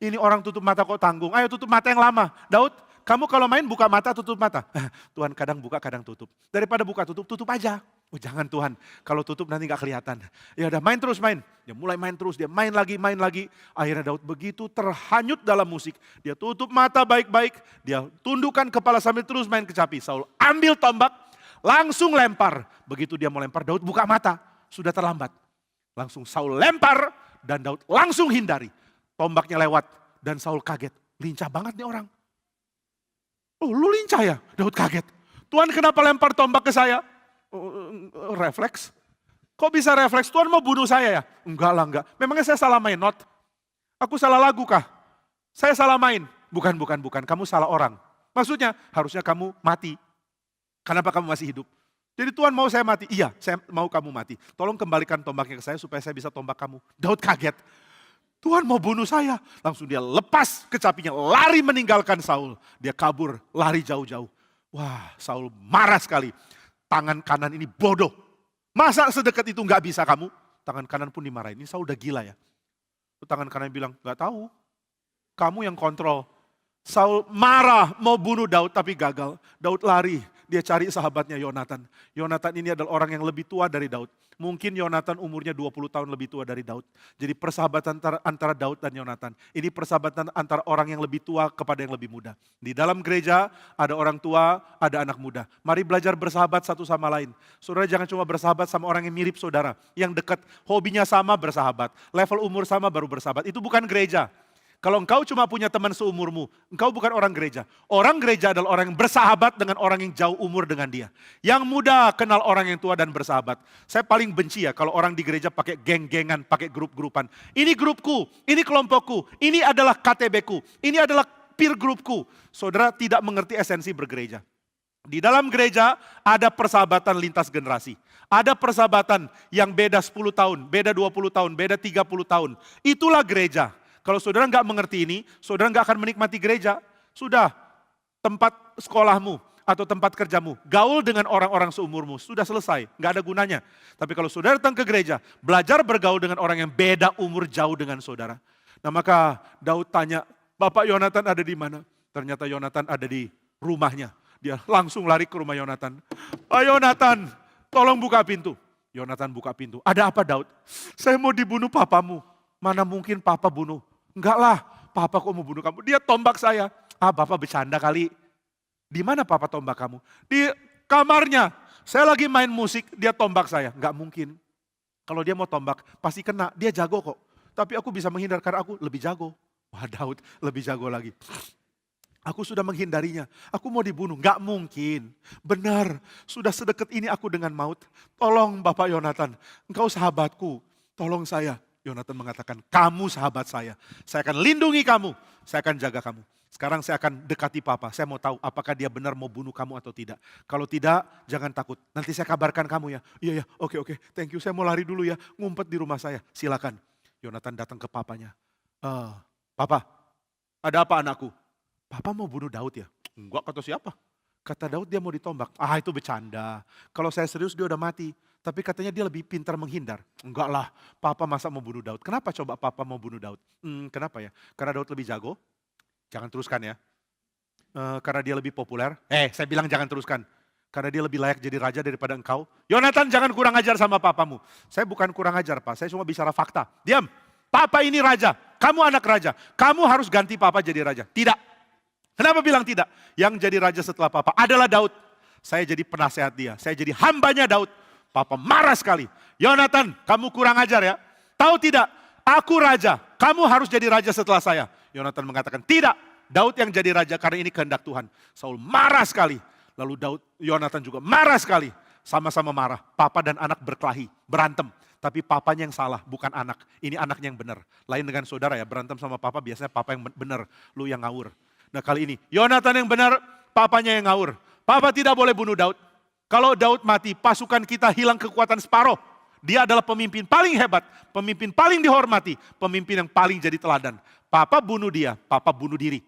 Ini orang tutup mata kok tanggung, ayo tutup mata yang lama. Daud, kamu kalau main buka mata, tutup mata. Tuhan kadang buka, kadang tutup. Daripada buka tutup aja. Oh jangan Tuhan, kalau tutup nanti gak kelihatan. Ya udah main terus. Dia mulai main terus, dia main lagi. Akhirnya Daud begitu terhanyut dalam musik. Dia tutup mata baik-baik, dia tundukkan kepala sambil terus main kecapi. Saul ambil tombak, langsung lempar. Begitu dia mau lempar, Daud buka mata, sudah terlambat. Langsung Saul lempar dan Daud langsung hindari. Tombaknya lewat dan Saul kaget. Lincah banget nih orang. Oh lu lincah ya? Daud kaget. Tuhan kenapa lempar tombak ke saya? Refleks. Kok bisa refleks? Tuhan mau bunuh saya ya? Enggak. Memangnya saya salah main not? Aku salah lagu kah? Saya salah main? Bukan. Kamu salah orang. Maksudnya harusnya kamu mati. Kenapa kamu masih hidup? Jadi Tuhan mau saya mati? Iya, saya mau kamu mati. Tolong kembalikan tombaknya ke saya supaya saya bisa tombak kamu. Daud kaget. Tuhan mau bunuh saya. Langsung dia lepas kecapinya, lari meninggalkan Saul. Dia kabur, lari jauh-jauh. Wah, Saul marah sekali. Tangan kanan ini bodoh. Masa sedekat itu gak bisa kamu? Tangan kanan pun dimarahin. Ini Saul udah gila ya. Tangan kanan bilang, gak tahu. Kamu yang kontrol. Saul marah mau bunuh Daud tapi gagal. Daud lari, dia cari sahabatnya Yonatan. Yonatan ini adalah orang yang lebih tua dari Daud. Mungkin Yonatan umurnya 20 tahun lebih tua dari Daud. Jadi persahabatan antara Daud dan Yonatan. Ini persahabatan antara orang yang lebih tua kepada yang lebih muda. Di dalam gereja ada orang tua, ada anak muda. Mari belajar bersahabat satu sama lain. Saudara jangan cuma bersahabat sama orang yang mirip saudara. Yang dekat, hobinya sama bersahabat. Level umur sama baru bersahabat. Itu bukan gereja. Kalau engkau cuma punya teman seumurmu, engkau bukan orang gereja. Orang gereja adalah orang yang bersahabat dengan orang yang jauh umur dengan dia. Yang muda kenal orang yang tua dan bersahabat. Saya paling benci ya kalau orang di gereja pakai geng-gengan, pakai grup-grupan. Ini grupku, ini kelompokku, ini adalah KTB-ku, ini adalah peer grupku. Saudara tidak mengerti esensi bergereja. Di dalam gereja ada persahabatan lintas generasi. Ada persahabatan yang beda 10 tahun, beda 20 tahun, beda 30 tahun. Itulah gereja. Kalau saudara nggak mengerti ini, saudara nggak akan menikmati gereja. Sudah, tempat sekolahmu atau tempat kerjamu, gaul dengan orang-orang seumurmu, sudah selesai, nggak ada gunanya. Tapi kalau saudara datang ke gereja, belajar bergaul dengan orang yang beda umur jauh dengan saudara. Nah maka Daud tanya, Bapak Yonatan ada di mana? Ternyata Yonatan ada di rumahnya. Dia langsung lari ke rumah Yonatan. Pak Yonatan, tolong buka pintu. Yonatan buka pintu. Ada apa Daud? Saya mau dibunuh papamu. Mana mungkin papa bunuh? Enggak lah, papa kok mau bunuh kamu? Dia tombak saya. Ah, bapak bercanda kali. Di mana papa tombak kamu? Di kamarnya. Saya lagi main musik, dia tombak saya. Enggak mungkin. Kalau dia mau tombak, pasti kena. Dia jago kok. Tapi aku bisa menghindar karena aku lebih jago. Wah, Daud lebih jago lagi. Aku sudah menghindarinya. Aku mau dibunuh. Enggak mungkin. Benar, sudah sedekat ini aku dengan maut. Tolong Bapak Yonatan, engkau sahabatku. Tolong saya. Yonatan mengatakan, kamu sahabat saya akan lindungi kamu, saya akan jaga kamu. Sekarang saya akan dekati papa, saya mau tahu apakah dia benar mau bunuh kamu atau tidak. Kalau tidak, jangan takut, nanti saya kabarkan kamu ya. Iya, oke, thank you, saya mau lari dulu ya, ngumpet di rumah saya, silakan. Yonatan datang ke papanya. Papa, ada apa anakku? Papa mau bunuh Daud ya? Enggak, kata siapa? Kata Daud dia mau ditombak. Ah itu bercanda, kalau saya serius dia udah mati. Tapi katanya dia lebih pintar menghindar. Enggak lah, papa masa mau bunuh Daud. Kenapa coba papa mau bunuh Daud? Kenapa ya? Karena Daud lebih jago? Jangan teruskan ya. Karena dia lebih populer? Saya bilang jangan teruskan. Karena dia lebih layak jadi raja daripada engkau. Yonatan jangan kurang ajar sama papamu. Saya bukan kurang ajar Pak, saya cuma bicara fakta. Diam, papa ini raja, kamu anak raja. Kamu harus ganti papa jadi raja. Tidak. Kenapa bilang tidak? Yang jadi raja setelah papa adalah Daud. Saya jadi penasehat dia, saya jadi hambanya Daud. Papa marah sekali. Yonatan, kamu kurang ajar ya. Tahu tidak, aku raja, kamu harus jadi raja setelah saya. Yonatan mengatakan, tidak, Daud yang jadi raja karena ini kehendak Tuhan. Saul marah sekali. Lalu Yonatan juga marah sekali. Sama-sama marah. Papa dan anak berkelahi, berantem. Tapi papanya yang salah, bukan anak. Ini anaknya yang benar. Lain dengan saudara ya, berantem sama papa biasanya papa yang benar, lu yang ngawur. Nah kali ini, Yonatan yang benar, papanya yang ngawur. Papa tidak boleh bunuh Daud. Kalau Daud mati, pasukan kita hilang kekuatan separuh. Dia adalah pemimpin paling hebat, pemimpin paling dihormati, pemimpin yang paling jadi teladan. Papa bunuh dia, papa bunuh diri.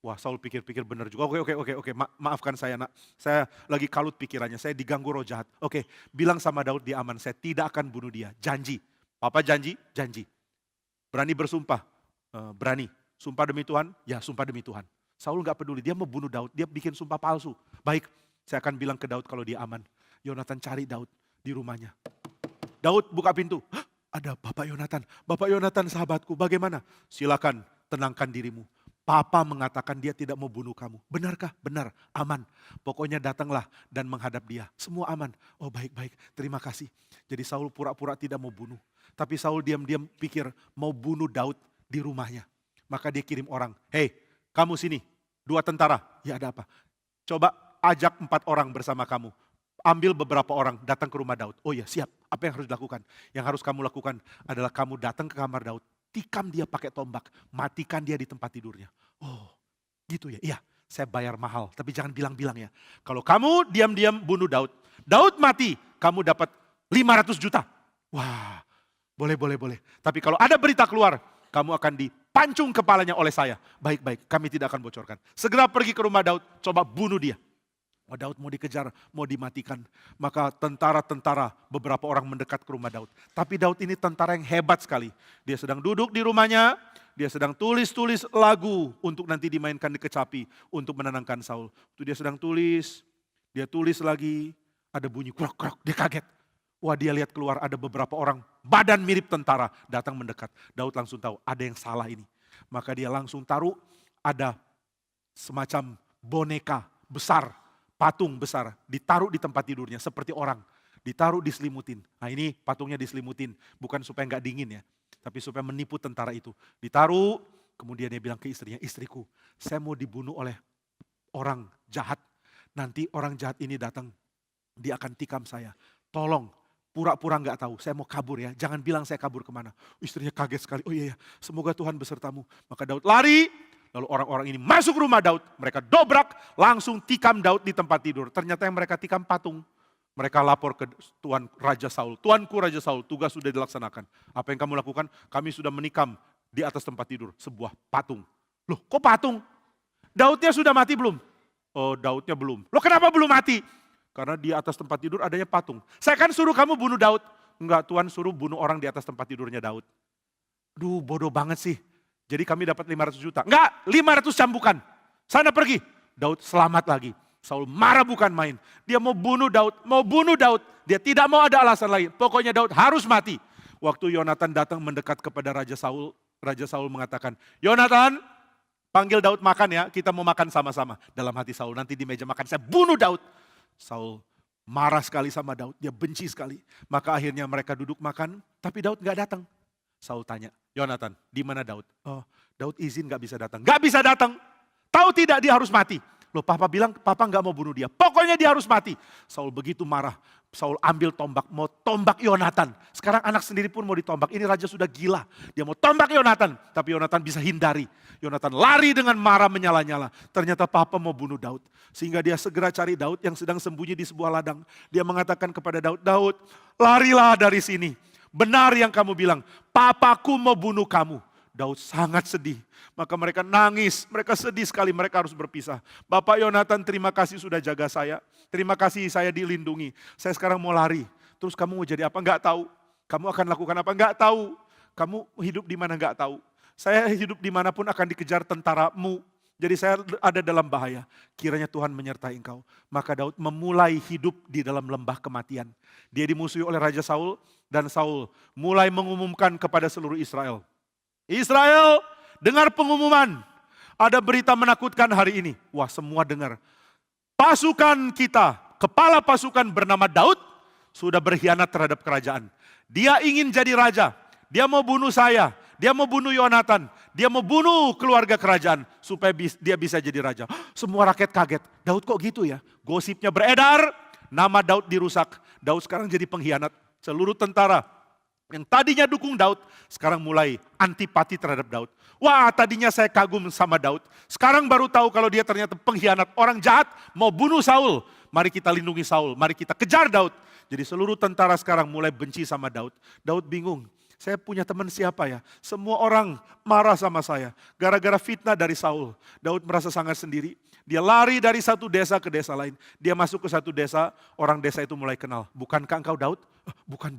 Wah, Saul pikir-pikir benar juga. Oke, maafkan saya nak. Saya lagi kalut pikirannya, saya diganggu roh jahat. Oke, bilang sama Daud dia aman, saya tidak akan bunuh dia. Janji. Papa janji, janji. Berani bersumpah? Berani. Sumpah demi Tuhan? Ya, sumpah demi Tuhan. Saul gak peduli, dia mau bunuh Daud, dia bikin sumpah palsu. Baik. Saya akan bilang ke Daud kalau dia aman. Yonatan cari Daud di rumahnya. Daud buka pintu. Ada Bapak Yonatan sahabatku, bagaimana? Silakan tenangkan dirimu. Papa mengatakan dia tidak mau bunuh kamu. Benarkah? Benar, aman. Pokoknya datanglah dan menghadap dia. Semua aman. Oh baik, terima kasih. Jadi Saul pura-pura tidak mau bunuh. Tapi Saul diam-diam pikir mau bunuh Daud di rumahnya. Maka dia kirim orang. Hei, kamu sini, 2 tentara. Ya ada apa? Coba ajak 4 orang bersama kamu. Ambil beberapa orang datang ke rumah Daud. Oh ya siap, apa yang harus dilakukan? Yang harus kamu lakukan adalah kamu datang ke kamar Daud. Tikam dia pakai tombak, matikan dia di tempat tidurnya. Oh gitu ya, iya saya bayar mahal. Tapi jangan bilang-bilang ya. Kalau kamu diam-diam bunuh Daud. Daud mati, kamu dapat 500 juta. Wah boleh. Tapi kalau ada berita keluar, kamu akan dipancung kepalanya oleh saya. Baik, kami tidak akan bocorkan. Segera pergi ke rumah Daud, coba bunuh dia. Daud mau dikejar, mau dimatikan. Maka tentara-tentara beberapa orang mendekat ke rumah Daud. Tapi Daud ini tentara yang hebat sekali. Dia sedang duduk di rumahnya, dia sedang tulis-tulis lagu untuk nanti dimainkan di kecapi untuk menenangkan Saul. Itu dia sedang tulis, dia tulis lagi, ada bunyi krok-krok, dia kaget. Wah dia lihat keluar ada beberapa orang badan mirip tentara datang mendekat. Daud langsung tahu ada yang salah ini. Maka dia langsung taruh ada semacam boneka besar. Patung besar, ditaruh di tempat tidurnya seperti orang. Ditaruh diselimutin. Nah ini patungnya diselimutin, bukan supaya nggak dingin ya. Tapi supaya menipu tentara itu. Ditaruh, Kemudian dia bilang ke istrinya, istriku, saya mau dibunuh oleh orang jahat. Nanti orang jahat ini datang, dia akan tikam saya. Tolong, pura-pura nggak tahu, saya mau kabur ya. Jangan bilang saya kabur kemana. Istrinya kaget sekali, oh iya ya, semoga Tuhan besertamu. Maka Daud lari, lalu orang-orang ini masuk rumah Daud. Mereka dobrak, langsung tikam Daud di tempat tidur. Ternyata yang mereka tikam patung. Mereka lapor ke Tuan Raja Saul. Tuanku Raja Saul, tugas sudah dilaksanakan. Apa yang kamu lakukan? Kami sudah menikam di atas tempat tidur sebuah patung. Loh, kok patung? Daudnya sudah mati belum? Oh, Daudnya belum. Loh, kenapa belum mati? Karena di atas tempat tidur adanya patung. Saya kan suruh kamu bunuh Daud. Enggak, Tuhan suruh bunuh orang di atas tempat tidurnya Daud. Duh, bodoh banget sih. Jadi kami dapat 500 juta. Enggak, 500 cambukan. Sana pergi. Daud selamat lagi. Saul marah bukan main. Dia mau bunuh Daud, mau bunuh Daud. Dia tidak mau ada alasan lain. Pokoknya Daud harus mati. Waktu Yonatan datang mendekat kepada Raja Saul mengatakan, Yonatan, panggil Daud makan ya, kita mau makan sama-sama. Dalam hati Saul, nanti di meja makan saya bunuh Daud. Saul marah sekali sama Daud, dia benci sekali. Maka akhirnya mereka duduk makan, tapi Daud gak datang. Saul tanya, Yonatan, di mana Daud? Oh, Daud izin gak bisa datang. Gak bisa datang. Tahu tidak dia harus mati. Loh, papa bilang papa gak mau bunuh dia. Pokoknya dia harus mati. Saul begitu marah. Saul ambil tombak, mau tombak Yonatan. Sekarang anak sendiri pun mau ditombak. Ini raja sudah gila. Dia mau tombak Yonatan. Tapi Yonatan bisa hindari. Yonatan lari dengan marah menyala-nyala. Ternyata papa mau bunuh Daud. Sehingga dia segera cari Daud yang sedang sembunyi di sebuah ladang. Dia mengatakan kepada Daud, Daud, larilah dari sini. Benar yang kamu bilang, papaku mau bunuh kamu. Daud sangat sedih. Maka mereka nangis, mereka sedih sekali, mereka harus berpisah. Bapak Yonatan, terima kasih sudah jaga saya. Terima kasih saya dilindungi. Saya sekarang mau lari. Terus kamu mau jadi apa? Enggak tahu. Kamu akan lakukan apa? Enggak tahu. Kamu hidup di mana? Enggak tahu. Saya hidup dimanapun akan dikejar tentaramu. Jadi saya ada dalam bahaya. Kiranya Tuhan menyertai engkau. Maka Daud memulai hidup di dalam lembah kematian. Dia dimusuhi oleh Raja Saul. Dan Saul mulai mengumumkan kepada seluruh Israel. Israel, dengar pengumuman. Ada berita menakutkan hari ini. Wah, semua dengar. Pasukan kita, kepala pasukan bernama Daud, sudah berkhianat terhadap kerajaan. Dia ingin jadi raja. Dia mau bunuh saya. Dia mau bunuh Yonatan. Dia mau bunuh keluarga kerajaan. Supaya dia bisa jadi raja. Semua rakyat kaget. Daud kok gitu ya? Gosipnya beredar. Nama Daud dirusak. Daud sekarang jadi pengkhianat. Seluruh tentara yang tadinya dukung Daud, sekarang mulai antipati terhadap Daud. Wah, tadinya saya kagum sama Daud. Sekarang baru tahu kalau dia ternyata pengkhianat. Orang jahat mau bunuh Saul. Mari kita lindungi Saul, mari kita kejar Daud. Jadi seluruh tentara sekarang mulai benci sama Daud. Daud bingung. Saya punya teman siapa ya? Semua orang marah sama saya. Gara-gara fitnah dari Saul. Daud merasa sangat sendiri. Dia lari dari satu desa ke desa lain. Dia masuk ke satu desa, orang desa itu mulai kenal. Bukankah engkau Daud? Bukan.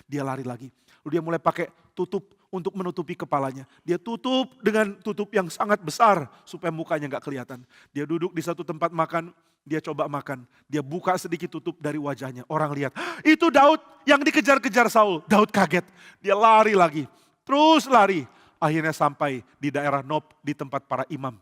Dia lari lagi. Lalu dia mulai pakai tutup untuk menutupi kepalanya. Dia tutup dengan tutup yang sangat besar supaya mukanya gak kelihatan. Dia duduk di satu tempat makan. Dia coba makan. Dia buka sedikit tutup dari wajahnya. Orang lihat, itu Daud yang dikejar-kejar Saul. Daud kaget. Dia lari lagi. Terus lari. Akhirnya sampai di daerah Nob, di tempat para imam.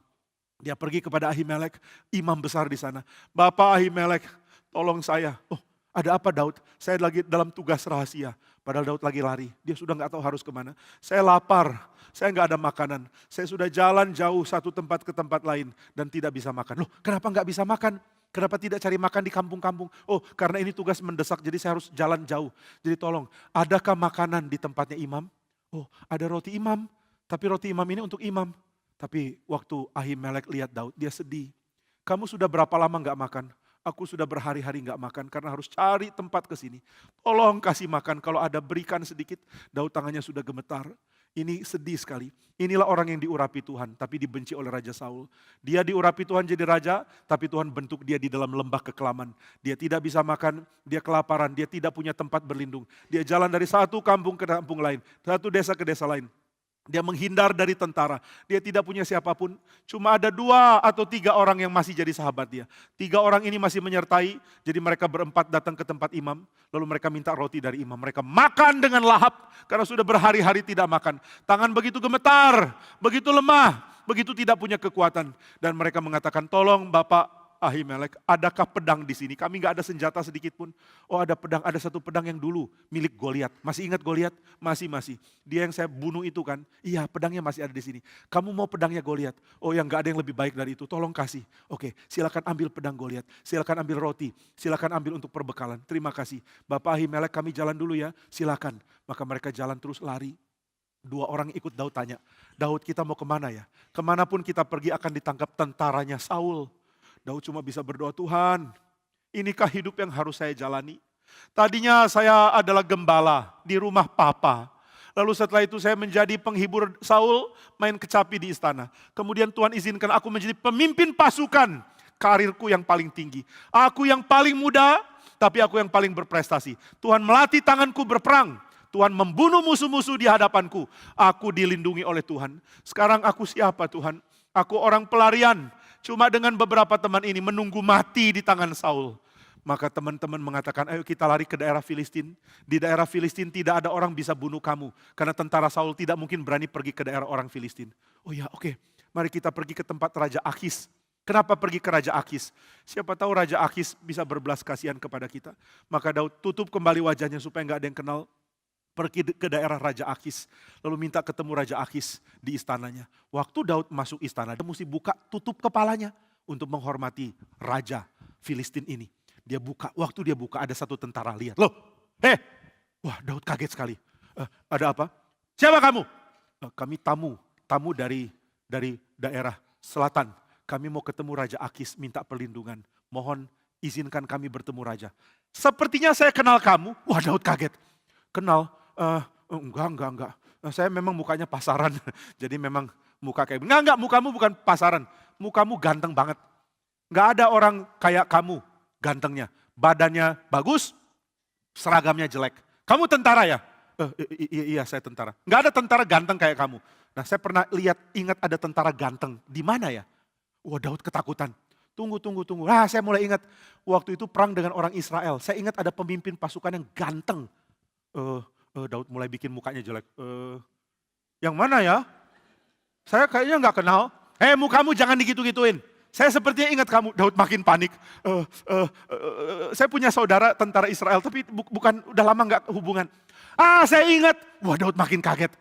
Dia pergi kepada Ahimelek, imam besar di sana. Bapak Ahimelek, tolong saya. Oh, ada apa Daud? Saya lagi dalam tugas rahasia. Padahal Daud lagi lari. Dia sudah gak tahu harus kemana. Saya lapar. Saya gak ada makanan. Saya sudah jalan jauh satu tempat ke tempat lain. Dan tidak bisa makan. Loh, kenapa gak bisa makan? Kenapa tidak cari makan di kampung-kampung? Oh, karena ini tugas mendesak, jadi saya harus jalan jauh. Jadi tolong, adakah makanan di tempatnya imam? Oh, ada roti imam. Tapi roti imam ini untuk imam. Tapi waktu Ahimelek lihat Daud, dia sedih. Kamu sudah berapa lama gak makan? Aku sudah berhari-hari gak makan karena harus cari tempat ke sini. Tolong kasih makan, kalau ada berikan sedikit. Daud tangannya sudah gemetar. Ini sedih sekali. Inilah orang yang diurapi Tuhan, tapi dibenci oleh Raja Saul. Dia diurapi Tuhan jadi raja, tapi Tuhan bentuk dia di dalam lembah kekelaman. Dia tidak bisa makan, dia kelaparan, dia tidak punya tempat berlindung. Dia jalan dari satu kampung ke kampung lain, satu desa ke desa lain. Dia menghindar dari tentara. Dia tidak punya siapapun. Cuma ada 2 atau 3 orang yang masih jadi sahabat dia. 3 orang ini masih menyertai. Jadi mereka berempat datang ke tempat imam. Lalu mereka minta roti dari imam. Mereka makan dengan lahap. Karena sudah berhari-hari tidak makan. Tangan begitu gemetar. Begitu lemah. Begitu tidak punya kekuatan. Dan mereka mengatakan, tolong Bapak Ahimelek, adakah pedang di sini? Kami nggak ada senjata sedikit pun. Oh ada pedang, ada satu pedang yang dulu milik Goliat. Masih ingat Goliat? Masih. Dia yang saya bunuh itu kan? Iya, pedangnya masih ada di sini. Kamu mau pedangnya Goliat? Oh yang nggak ada yang lebih baik dari itu, tolong kasih. Oke, silakan ambil pedang Goliat. Silakan ambil roti. Silakan ambil untuk perbekalan. Terima kasih. Bapak Ahimelek, kami jalan dulu ya. Silakan. Maka mereka jalan terus lari. 2 orang ikut Daud tanya, Daud kita mau kemana ya? Kemanapun kita pergi akan ditangkap tentaranya Saul. Daud cuma bisa berdoa, Tuhan, inikah hidup yang harus saya jalani? Tadinya saya adalah gembala di rumah papa. Lalu setelah itu saya menjadi penghibur Saul, main kecapi di istana. Kemudian Tuhan izinkan aku menjadi pemimpin pasukan, karirku yang paling tinggi. Aku yang paling muda, tapi aku yang paling berprestasi. Tuhan melatih tanganku berperang. Tuhan membunuh musuh-musuh di hadapanku. Aku dilindungi oleh Tuhan. Sekarang aku siapa Tuhan? Aku orang pelarian. Cuma dengan beberapa teman ini menunggu mati di tangan Saul. Maka teman-teman mengatakan, ayo kita lari ke daerah Filistin. Di daerah Filistin tidak ada orang bisa bunuh kamu. Karena tentara Saul tidak mungkin berani pergi ke daerah orang Filistin. Oh ya, oke. Mari kita pergi ke tempat Raja Akis. Kenapa pergi ke Raja Akis? Siapa tahu Raja Akis bisa berbelas kasihan kepada kita. Maka Daud tutup kembali wajahnya supaya nggak ada yang kenal. Pergi ke daerah Raja Akis, lalu minta ketemu Raja Akis di istananya. Waktu Daud masuk istana, dia mesti buka tutup kepalanya untuk menghormati Raja Filistin ini. Dia buka, waktu dia buka ada satu tentara lihat. Loh, wah Daud kaget sekali. Ada apa? Siapa kamu? Kami tamu dari daerah selatan. Kami mau ketemu Raja Akis, minta perlindungan. Mohon izinkan kami bertemu Raja. Sepertinya saya kenal kamu. Wah Daud kaget. Kenal? Enggak. Saya memang mukanya pasaran. Jadi memang muka kayak enggak, mukamu bukan pasaran. Mukamu ganteng banget. Enggak ada orang kayak kamu gantengnya. Badannya bagus, seragamnya jelek. Kamu tentara ya? Iya saya tentara. Enggak ada tentara ganteng kayak kamu. Nah saya pernah ingat ada tentara ganteng. Di mana ya? Wah Daud ketakutan. Tunggu. Saya mulai ingat. Waktu itu perang dengan orang Israel. Saya ingat ada pemimpin pasukan yang ganteng. Daud mulai bikin mukanya jelek. Yang mana ya? Saya kayaknya nggak kenal. Mukamu jangan digitu-gituin. Saya sepertinya ingat kamu. Daud makin panik. Saya punya saudara tentara Israel, tapi bukan udah lama nggak hubungan. Saya ingat. Wah Daud makin kaget.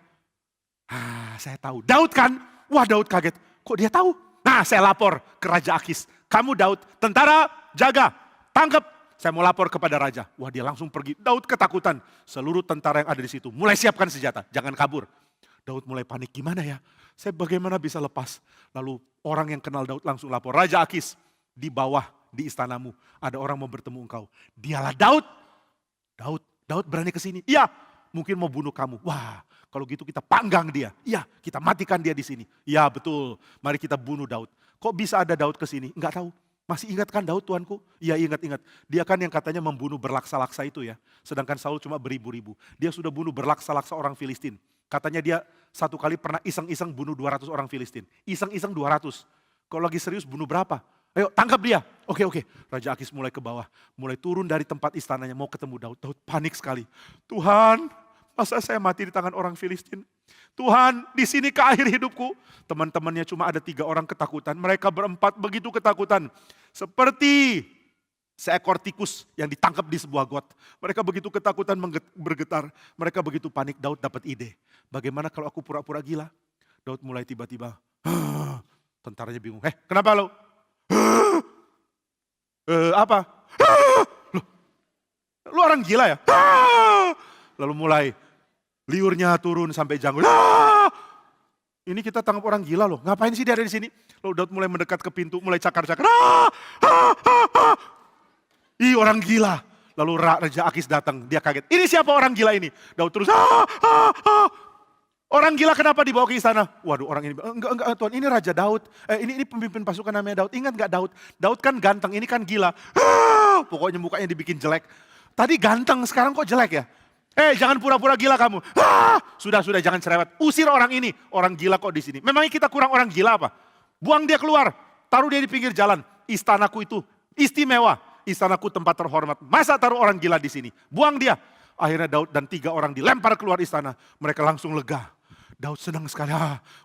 Saya tahu. Daud kan? Wah Daud kaget. Kok dia tahu? Nah saya lapor ke Raja Akis. Kamu Daud, tentara jaga, tangkap. Saya mau lapor kepada raja. Wah dia langsung pergi. Daud ketakutan. Seluruh tentara yang ada di situ mulai siapkan senjata. Jangan kabur. Daud mulai panik. Gimana ya? Saya bagaimana bisa lepas? Lalu orang yang kenal Daud langsung lapor. Raja Akis, di bawah di istanamu ada orang mau bertemu engkau. Dialah Daud. Daud berani ke sini. Iya, mungkin mau bunuh kamu. Wah, kalau gitu kita panggang dia. Iya, kita matikan dia di sini. Iya betul. Mari kita bunuh Daud. Kok bisa ada Daud ke sini? Enggak tahu. Masih ingat kan Daud tuanku? Iya ingat. Dia kan yang katanya membunuh berlaksa-laksa itu ya. Sedangkan Saul cuma beribu-ribu. Dia sudah bunuh berlaksa-laksa orang Filistin. Katanya dia satu kali pernah iseng-iseng bunuh 200 orang Filistin. Iseng-iseng 200. Kalau lagi serius bunuh berapa? Ayo tangkap dia. Oke. Raja Akis mulai ke bawah. Mulai turun dari tempat istananya mau ketemu Daud. Daud panik sekali. Tuhan, masa saya mati di tangan orang Filistin? Tuhan, di sini ke akhir hidupku. Teman-temannya cuma ada 3 orang ketakutan. Mereka berempat begitu ketakutan. Seperti seekor tikus yang ditangkap di sebuah got. Mereka begitu ketakutan bergetar. Mereka begitu panik. Daud dapat ide. Bagaimana kalau aku pura-pura gila? Daud mulai tiba-tiba. Tentaranya bingung. Kenapa lo? Apa? Lu orang gila ya? Lalu mulai liurnya turun sampai janggut. Ini kita tangkap orang gila loh. Ngapain sih dia ada di sini? Lalu Daud mulai mendekat ke pintu, mulai cakar-cakar. Ih orang gila. Lalu Raja Akis datang, dia kaget. Ini siapa orang gila ini? Daud terus. Orang gila kenapa dibawa ke istana? Waduh orang ini, enggak Tuhan ini Raja Daud. Ini pemimpin pasukan namanya Daud. Ingat gak Daud? Daud kan ganteng, ini kan gila. Pokoknya mukanya dibikin jelek. Tadi ganteng, sekarang kok jelek ya? Jangan pura-pura gila kamu. Sudah jangan cerewet. Usir orang ini. Orang gila kok di sini. Memangnya kita kurang orang gila apa? Buang dia keluar. Taruh dia di pinggir jalan. Istanaku itu istimewa. Istanaku tempat terhormat. Masa taruh orang gila di sini? Buang dia. Akhirnya Daud dan 3 orang dilempar keluar istana. Mereka langsung lega. Daud senang sekali.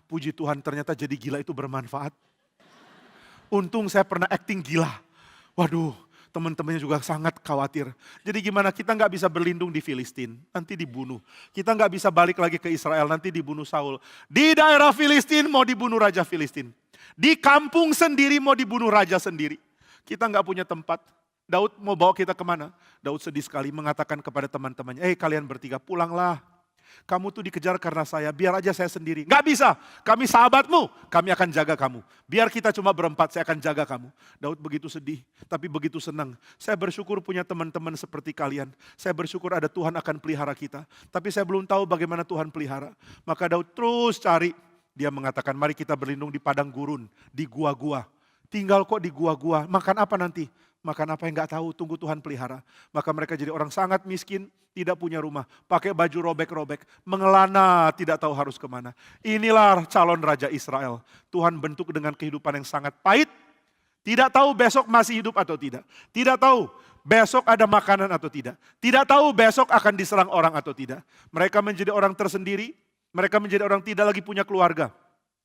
Puji Tuhan ternyata jadi gila itu bermanfaat. untung saya pernah acting gila. Waduh, teman-temannya juga sangat khawatir. Jadi gimana, kita nggak bisa berlindung di Filistin, nanti dibunuh. Kita nggak bisa balik lagi ke Israel, nanti dibunuh Saul. Di daerah Filistin mau dibunuh raja Filistin. Di kampung sendiri mau dibunuh raja sendiri. Kita nggak punya tempat. Daud mau bawa kita kemana? Daud sedih sekali mengatakan kepada teman-temannya, kalian bertiga pulanglah. Kamu tuh dikejar karena saya, biar aja saya sendiri. Nggak bisa, kami sahabatmu, kami akan jaga kamu. Biar kita cuma berempat, saya akan jaga kamu. Daud begitu sedih, tapi begitu senang. Saya bersyukur punya teman-teman seperti kalian. Saya bersyukur ada Tuhan akan pelihara kita. Tapi saya belum tahu bagaimana Tuhan pelihara. Maka Daud terus cari. Dia mengatakan, mari kita berlindung di padang gurun, di gua-gua. Tinggal kok di gua-gua, makan apa nanti? Makan apa yang gak tahu, tunggu Tuhan pelihara. Maka mereka jadi orang sangat miskin, tidak punya rumah, pakai baju robek-robek, mengelana, tidak tahu harus kemana. Inilah calon Raja Israel. Tuhan bentuk dengan kehidupan yang sangat pahit, tidak tahu besok masih hidup atau tidak. Tidak tahu besok ada makanan atau tidak. Tidak tahu besok akan diserang orang atau tidak. Mereka menjadi orang tersendiri, mereka menjadi orang tidak lagi punya keluarga.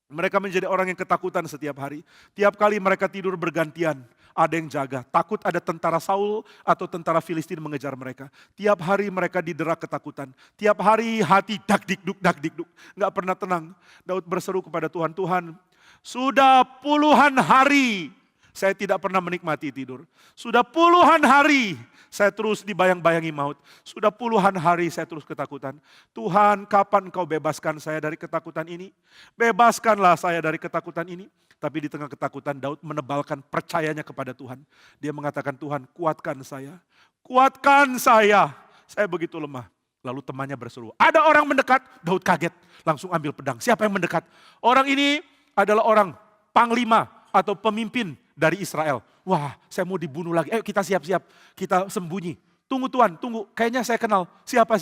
Mereka menjadi orang yang ketakutan setiap hari. Tiap kali mereka tidur bergantian. Ada yang jaga, takut ada tentara Saul atau tentara Filistin mengejar mereka. Tiap hari mereka didera ketakutan. Tiap hari hati dak-dikduk, dak-dikduk. Gak pernah tenang. Daud berseru kepada Tuhan, Tuhan sudah puluhan hari saya tidak pernah menikmati tidur. Sudah puluhan hari saya terus dibayang-bayangi maut. Sudah puluhan hari saya terus ketakutan. Tuhan, kapan Kau bebaskan saya dari ketakutan ini? Bebaskanlah saya dari ketakutan ini. Tapi di tengah ketakutan Daud menebalkan percayanya kepada Tuhan. Dia mengatakan, Tuhan kuatkan saya. Kuatkan saya. Saya begitu lemah. Lalu temannya berseru, ada orang mendekat. Daud kaget, langsung ambil pedang. Siapa yang mendekat? Orang ini adalah orang panglima atau pemimpin dari Israel. Wah, saya mau dibunuh lagi. Ayo kita siap-siap, kita sembunyi. Tunggu Tuhan, tunggu. Kayaknya saya kenal. Siapa?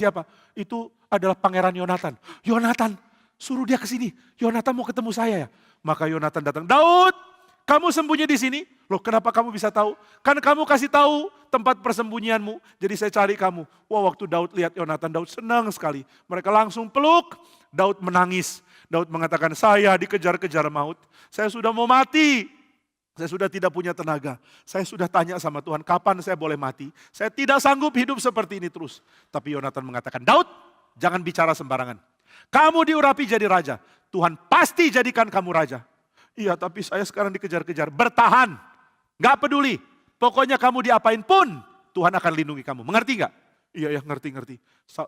Itu adalah Pangeran Yonatan. Yonatan, suruh dia ke sini. Yonatan mau ketemu saya ya. Maka Yonatan datang. Daud, kamu sembunyi di sini. Loh, kenapa kamu bisa tahu? Kan kamu kasih tahu tempat persembunyianmu. Jadi saya cari kamu. Wah, waktu Daud lihat Yonatan, Daud senang sekali. Mereka langsung peluk. Daud menangis. Daud mengatakan, saya dikejar-kejar maut. Saya sudah mau mati. Saya sudah tidak punya tenaga. Saya sudah tanya sama Tuhan, kapan saya boleh mati? Saya tidak sanggup hidup seperti ini terus. Tapi Yonatan mengatakan, Daud, jangan bicara sembarangan. Kamu diurapi jadi raja. Tuhan pasti jadikan kamu raja. Iya, tapi saya sekarang dikejar-kejar. Bertahan. Gak peduli. Pokoknya kamu diapain pun, Tuhan akan lindungi kamu. Mengerti gak? Iya, ngerti.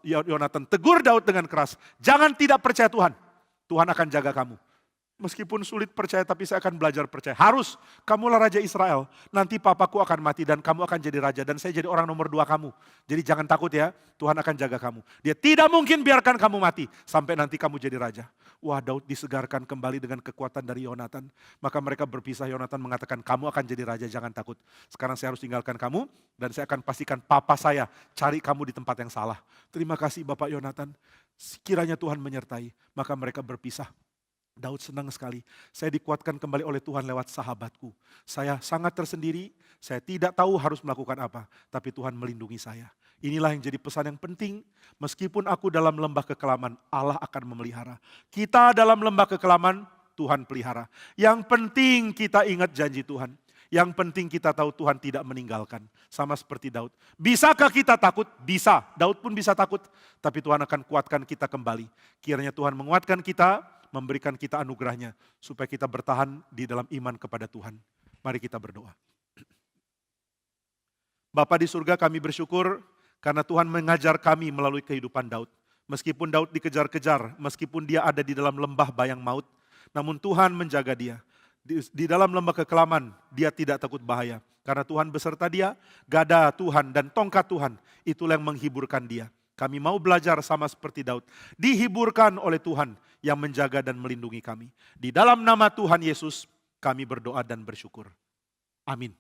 Yonatan tegur Daud dengan keras. Jangan tidak percaya Tuhan. Tuhan akan jaga kamu. Meskipun sulit percaya, tapi saya akan belajar percaya. Harus, kamulah Raja Israel. Nanti papaku akan mati dan kamu akan jadi raja. Dan saya jadi orang nomor 2 kamu. Jadi jangan takut ya, Tuhan akan jaga kamu. Dia tidak mungkin biarkan kamu mati sampai nanti kamu jadi raja. Wah, Daud disegarkan kembali dengan kekuatan dari Yonatan. Maka mereka berpisah, Yonatan mengatakan, kamu akan jadi raja, jangan takut. Sekarang saya harus tinggalkan kamu dan saya akan pastikan papa saya cari kamu di tempat yang salah. Terima kasih Bapak Yonatan. Kiranya Tuhan menyertai. Maka mereka berpisah. Daud senang sekali, saya dikuatkan kembali oleh Tuhan lewat sahabatku. Saya sangat tersendiri, saya tidak tahu harus melakukan apa, tapi Tuhan melindungi saya. Inilah yang jadi pesan yang penting, meskipun aku dalam lembah kekelaman, Allah akan memelihara. Kita dalam lembah kekelaman, Tuhan pelihara. Yang penting kita ingat janji Tuhan. Yang penting kita tahu Tuhan tidak meninggalkan. Sama seperti Daud. Bisakah kita takut? Bisa. Daud pun bisa takut. Tapi Tuhan akan kuatkan kita kembali. Kiranya Tuhan menguatkan kita, memberikan kita anugerahnya supaya kita bertahan di dalam iman kepada Tuhan. Mari kita berdoa. Bapa di surga, kami bersyukur karena Tuhan mengajar kami melalui kehidupan Daud. Meskipun Daud dikejar-kejar, meskipun dia ada di dalam lembah bayang maut, namun Tuhan menjaga dia. Di dalam lembah kekelaman, dia tidak takut bahaya. Karena Tuhan beserta dia, gada Tuhan dan tongkat Tuhan, itulah yang menghiburkan dia. Kami mau belajar sama seperti Daud. Dihiburkan oleh Tuhan yang menjaga dan melindungi kami. Di dalam nama Tuhan Yesus kami berdoa dan bersyukur. Amin.